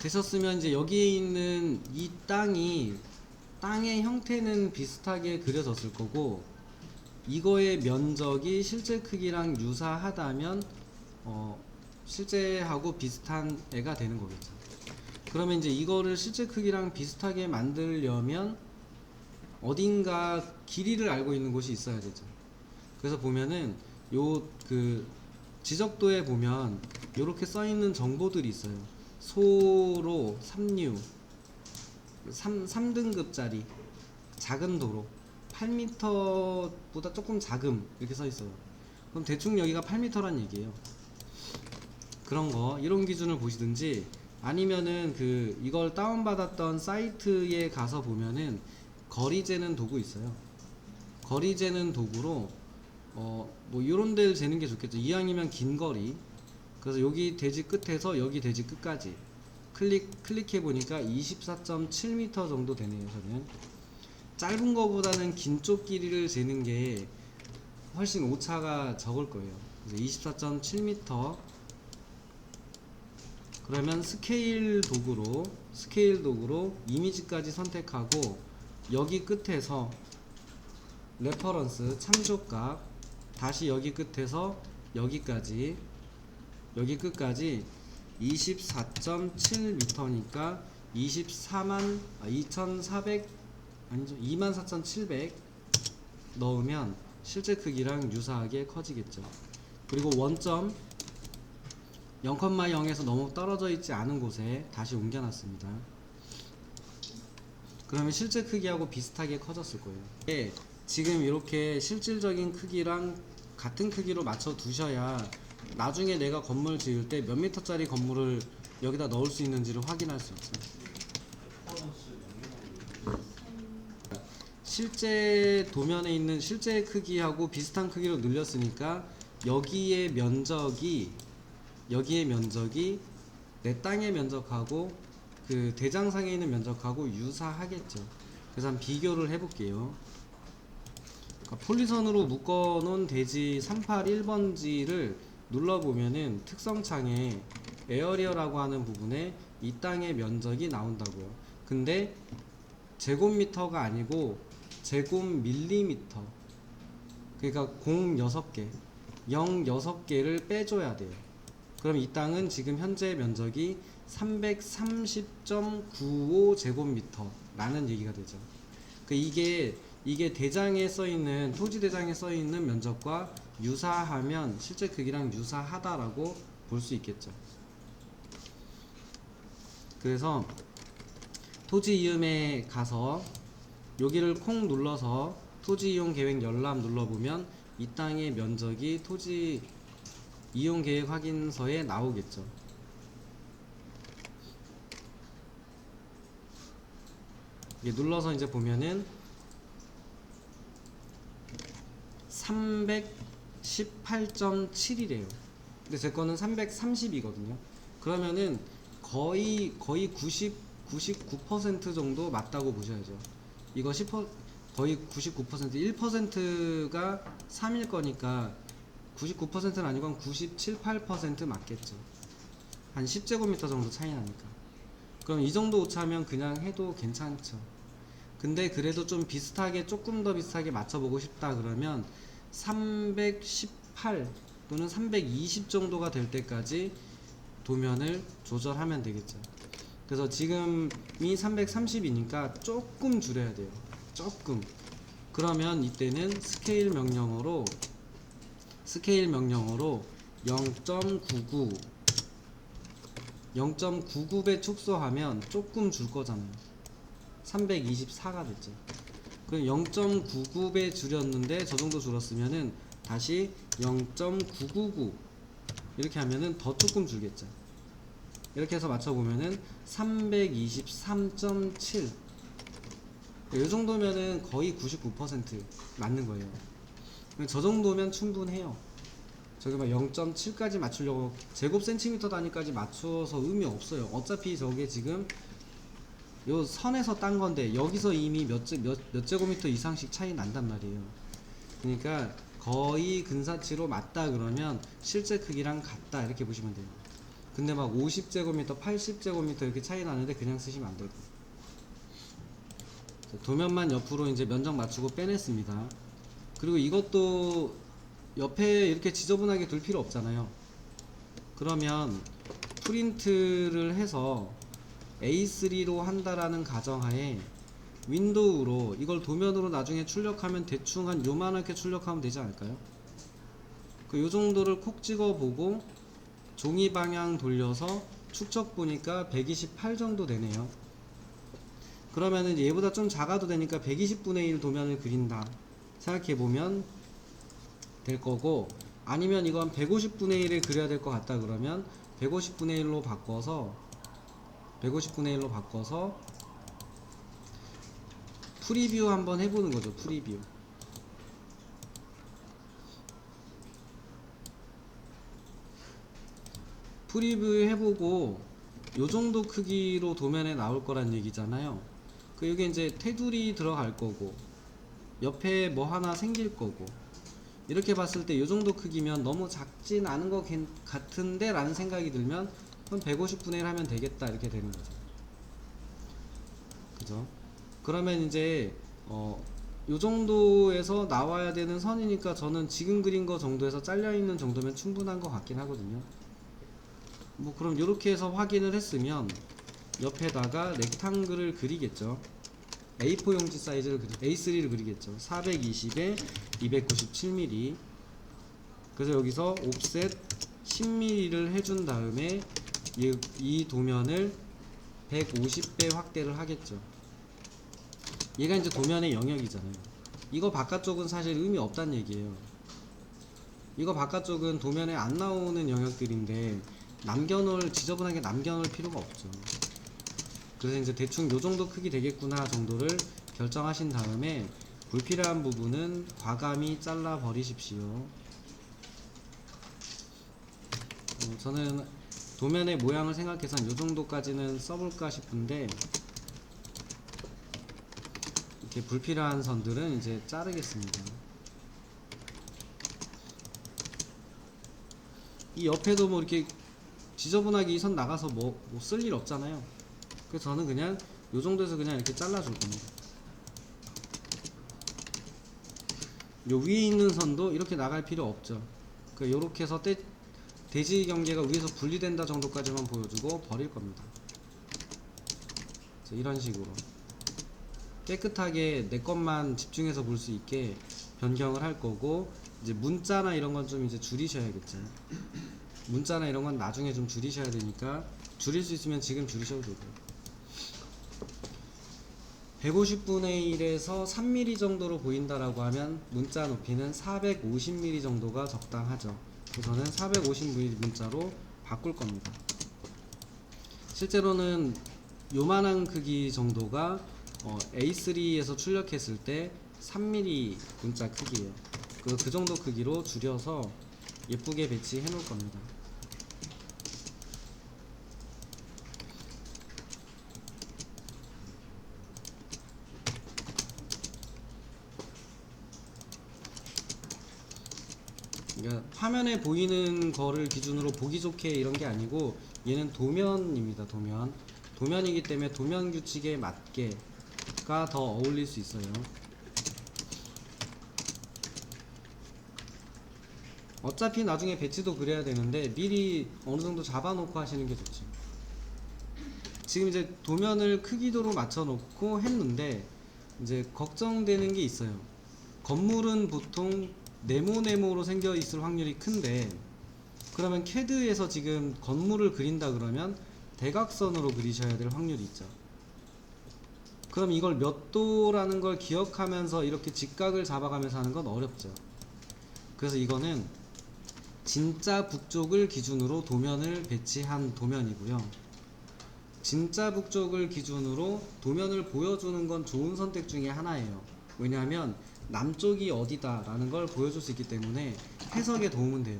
되셨으면 이제 여기에 있는 이 땅의 형태는 비슷하게 그려졌을 거고, 이거의 면적이 실제 크기랑 유사하다면 실제하고 비슷한 애가 되는 거겠죠. 그러면 이제 이거를 실제 크기랑 비슷하게 만들려면 어딘가 길이를 알고 있는 곳이 있어야 되죠. 그래서 보면은 요 그 지적도에 보면 요렇게 써 있는 정보들이 있어요. 소로 3류 3등급짜리 작은 도로 8m보다 조금 작음 이렇게 써 있어요. 그럼 대충 여기가 8m란 얘기예요. 그런 거 이런 기준을 보시든지, 아니면은 이걸 다운받았던 사이트에 가서 보면은 거리 재는 도구 있어요. 거리 재는 도구로 뭐 이런 데를 재는 게 좋겠죠. 이왕이면 긴 거리. 그래서 여기 대지 끝에서 여기 대지 끝까지 클릭해 보니까 24.7m 정도 되네요. 저는 짧은 거보다는 긴 쪽 길이를 재는 게 훨씬 오차가 적을 거예요. 그래서 24.7m. 그러면 스케일 도구로 이미지까지 선택하고, 여기 끝에서 레퍼런스 참조값, 다시 여기 끝에서 여기까지 여기 끝까지 24.7m니까 24,700 넣으면 실제 크기랑 유사하게 커지겠죠. 그리고 원점 0,0에서 너무 떨어져 있지 않은 곳에 다시 옮겨놨습니다. 그러면 실제 크기하고 비슷하게 커졌을 거예요. 지금 이렇게 실질적인 크기랑 같은 크기로 맞춰 두셔야 나중에 내가 건물 지을 때 몇 미터짜리 건물을 여기다 넣을 수 있는지를 확인할 수 있어요. 실제 도면에 있는 실제 크기하고 비슷한 크기로 늘렸으니까 여기의 면적이 내 땅의 면적하고 그 대장상에 있는 면적하고 유사하겠죠. 그래서 한번 비교를 해볼게요. 그러니까 폴리선으로 묶어놓은 대지 381번지를 눌러보면은 특성창에 에어리어라고 하는 부분에 이 땅의 면적이 나온다고요. 근데 제곱미터가 아니고 제곱밀리미터, 그러니까 6개 6개를 빼줘야 돼요. 그럼 이 땅은 지금 현재 면적이 330.95 제곱미터 라는 얘기가 되죠. 이게 대장에 써있는, 토지 대장에 써있는 면적과 유사하면 실제 크기랑 유사하다라고 볼 수 있겠죠. 그래서 토지 이음에 가서 여기를 콩 눌러서 토지 이용 계획 열람 눌러보면 이 땅의 면적이 토지 이용 계획 확인서에 나오겠죠. 눌러서 이제 보면은 318.7이래요. 근데 제 거는 330이거든요. 그러면은 거의 99% 정도 맞다고 보셔야죠. 이거 거의 99%, 1%가 3일 거니까 99%는 아니고 한 97, 8% 맞겠죠. 한 10제곱미터 정도 차이 나니까. 그럼 이 정도 오차면 그냥 해도 괜찮죠. 근데 그래도 좀 비슷하게, 조금 더 비슷하게 맞춰보고 싶다 그러면 318 또는 320 정도가 될 때까지 도면을 조절하면 되겠죠. 그래서 지금이 330이니까 조금 줄여야 돼요. 조금. 그러면 이때는 스케일 명령어로 0.99배 축소하면 조금 줄 거잖아요. 324가 됐죠. 그럼 0.99배 줄였는데 저 정도 줄었으면은 다시 0.999 이렇게 하면은 더 조금 줄겠죠. 이렇게 해서 맞춰보면은 323.7, 이 정도면은 거의 99% 맞는 거예요. 저 정도면 충분해요. 저기 막 0.7까지 맞추려고 제곱 센티미터 단위까지 맞춰서 의미 없어요. 어차피 저게 지금 요 선에서 딴 건데 여기서 이미 몇 제곱미터 이상씩 차이 난단 말이에요. 그러니까 거의 근사치로 맞다 그러면 실제 크기랑 같다 이렇게 보시면 돼요. 근데 막 50제곱미터, 80제곱미터 이렇게 차이 나는데 그냥 쓰시면 안 되고. 도면만 옆으로 이제 면적 맞추고 빼냈습니다. 그리고 이것도 옆에 이렇게 지저분하게 둘 필요 없잖아요. 그러면 프린트를 해서 A3로 한다라는 가정하에 윈도우로 이걸 도면으로 나중에 출력하면 대충 한 요만하게 출력하면 되지 않을까요? 그 요 정도를 콕 찍어 보고 종이 방향 돌려서 축척 보니까 128 정도 되네요. 그러면은 얘보다 좀 작아도 되니까 120분의 1 도면을 그린다 생각해 보면 될 거고, 아니면 이건 150분의 1을 그려야 될 것 같다 그러면 150분의 1로 바꿔서 프리뷰 한번 해보는 거죠. 프리뷰 해보고 요 정도 크기로 도면에 나올 거란 얘기잖아요. 그 여기 이제 테두리 들어갈 거고 옆에 뭐 하나 생길 거고, 이렇게 봤을 때 요 정도 크기면 너무 작진 않은 것 같은데 라는 생각이 들면 그럼 150분의 1 하면 되겠다 이렇게 되는 거죠. 그죠? 그러면 이제 요 정도에서 나와야 되는 선이니까 저는 지금 그린 거 정도에서 잘려 있는 정도면 충분한 것 같긴 하거든요. 뭐 그럼 이렇게 해서 확인을 했으면 옆에다가 렉탱글을 그리겠죠. A4 용지 사이즈를 A3를 그리겠죠. 420에 297mm. 그래서 여기서 옵셋 10mm를 해준 다음에 이 도면을 150배 확대를 하겠죠. 얘가 이제 도면의 영역이잖아요. 이거 바깥쪽은 사실 의미 없다는 얘기예요. 이거 바깥쪽은 도면에 안 나오는 영역들인데 지저분하게 남겨놓을 필요가 없죠. 그래서 이제 대충 요 정도 크기 되겠구나 정도를 결정하신 다음에 불필요한 부분은 과감히 잘라 버리십시오. 저는 도면의 모양을 생각해서 요 정도까지는 써볼까 싶은데, 이렇게 불필요한 선들은 이제 자르겠습니다. 이 옆에도 뭐 이렇게 지저분하게 이 선 나가서 뭐 쓸 일 없잖아요. 그래서 저는 그냥 요 정도에서 그냥 이렇게 잘라줄 겁니다. 요 위에 있는 선도 이렇게 나갈 필요 없죠. 요렇게 해서 대지 경계가 위에서 분리된다 정도까지만 보여주고 버릴 겁니다. 이런 식으로 깨끗하게 내 것만 집중해서 볼 수 있게 변경을 할 거고, 이제 문자나 이런 건 좀 이제 줄이셔야겠죠. 문자나 이런 건 나중에 좀 줄이셔야 되니까 줄일 수 있으면 지금 줄이셔도 되고요. 150분의 1에서 3mm 정도로 보인다라고 하면 문자 높이는 450mm 정도가 적당하죠. 그래서 저는 450mm 문자로 바꿀 겁니다. 실제로는 요만한 크기 정도가 A3에서 출력했을 때 3mm 문자 크기예요. 그래서 그 정도 크기로 줄여서 예쁘게 배치해 놓을 겁니다. 그러니까 화면에 보이는 거를 기준으로 보기 좋게 이런 게 아니고 얘는 도면입니다. 도면이기 때문에 도면 규칙에 맞게가 더 어울릴 수 있어요. 어차피 나중에 배치도 그려야 되는데 미리 어느 정도 잡아놓고 하시는 게 좋죠. 지금 이제 도면을 크기도로 맞춰놓고 했는데 이제 걱정되는 게 있어요. 건물은 보통 네모네모로 생겨 있을 확률이 큰데, 그러면 CAD에서 지금 건물을 그린다 그러면 대각선으로 그리셔야 될 확률이 있죠. 그럼 이걸 몇 도라는 걸 기억하면서 이렇게 직각을 잡아가면서 하는 건 어렵죠. 그래서 이거는 진짜 북쪽을 기준으로 도면을 배치한 도면이고요. 진짜 북쪽을 기준으로 도면을 보여주는 건 좋은 선택 중에 하나예요. 왜냐하면 남쪽이 어디다 라는 걸 보여줄 수 있기 때문에 해석에 도움은 돼요.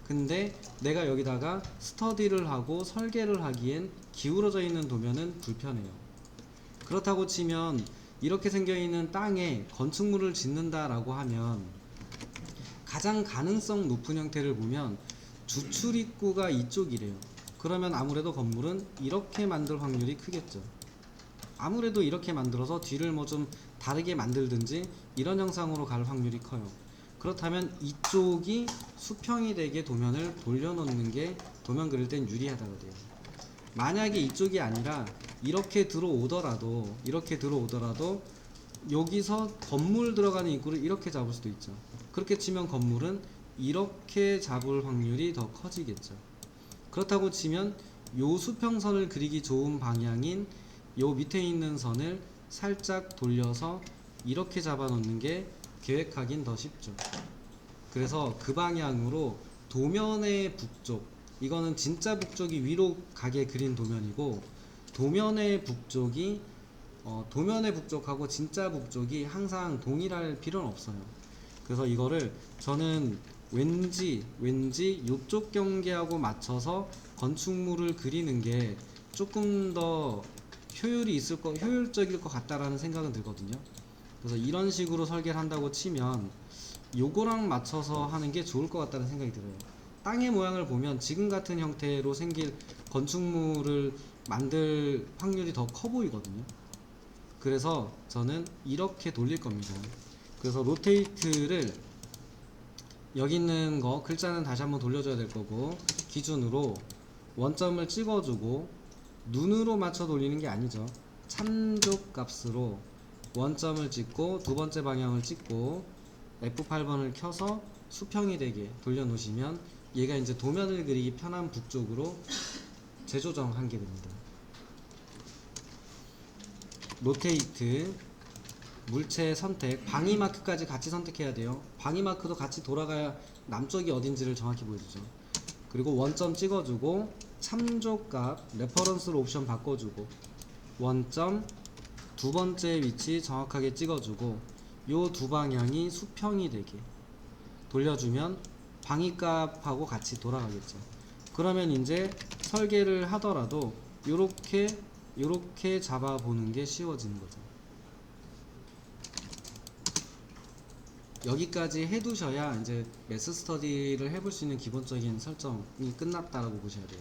근데 내가 여기다가 스터디를 하고 설계를 하기엔 기울어져 있는 도면은 불편해요. 그렇다고 치면 이렇게 생겨있는 땅에 건축물을 짓는다 라고 하면 가장 가능성 높은 형태를 보면 주출입구가 이쪽이래요. 그러면 아무래도 건물은 이렇게 만들 확률이 크겠죠. 아무래도 이렇게 만들어서 뒤를 뭐 좀 다르게 만들든지 이런 형상으로 갈 확률이 커요. 그렇다면 이쪽이 수평이 되게 도면을 돌려놓는 게 도면 그릴 땐 유리하다고 돼요. 만약에 이쪽이 아니라 이렇게 들어오더라도 여기서 건물 들어가는 입구를 이렇게 잡을 수도 있죠. 그렇게 치면 건물은 이렇게 잡을 확률이 더 커지겠죠. 그렇다고 치면 요 수평선을 그리기 좋은 방향인 요 밑에 있는 선을 살짝 돌려서 이렇게 잡아 놓는 게 계획하긴 더 쉽죠. 그래서 그 방향으로 도면의 북쪽, 이거는 진짜 북쪽이 위로 가게 그린 도면이고, 도면의 북쪽하고 진짜 북쪽이 항상 동일할 필요는 없어요. 그래서 이거를 저는 왠지 이쪽 경계하고 맞춰서 건축물을 그리는 게 조금 더 효율적일 것 같다라는 생각은 들거든요. 그래서 이런 식으로 설계를 한다고 치면 요거랑 맞춰서 하는 게 좋을 것 같다는 생각이 들어요. 땅의 모양을 보면 지금 같은 형태로 생길 건축물을 만들 확률이 더 커 보이거든요. 그래서 저는 이렇게 돌릴 겁니다. 그래서 로테이트를 여기 있는 거 글자는 다시 한번 돌려줘야 될 거고, 기준으로 원점을 찍어주고 눈으로 맞춰 돌리는 게 아니죠. 참조 값으로 원점을 찍고 두 번째 방향을 찍고 F8번을 켜서 수평이 되게 돌려 놓으시면 얘가 이제 도면을 그리기 편한 북쪽으로 재조정한 게 됩니다. 로테이트, 물체 선택, 방위 마크까지 같이 선택해야 돼요. 방위 마크도 같이 돌아가야 남쪽이 어딘지를 정확히 보여주죠. 그리고 원점 찍어주고 참조값 레퍼런스로 옵션 바꿔주고 원점 두 번째 위치 정확하게 찍어주고 요 두 방향이 수평이 되게 돌려주면 방위값하고 같이 돌아가겠죠. 그러면 이제 설계를 하더라도 요렇게 잡아보는 게 쉬워지는 거죠. 여기까지 해두셔야 이제 매스 스터디를 해볼 수 있는 기본적인 설정이 끝났다라고 보셔야 돼요.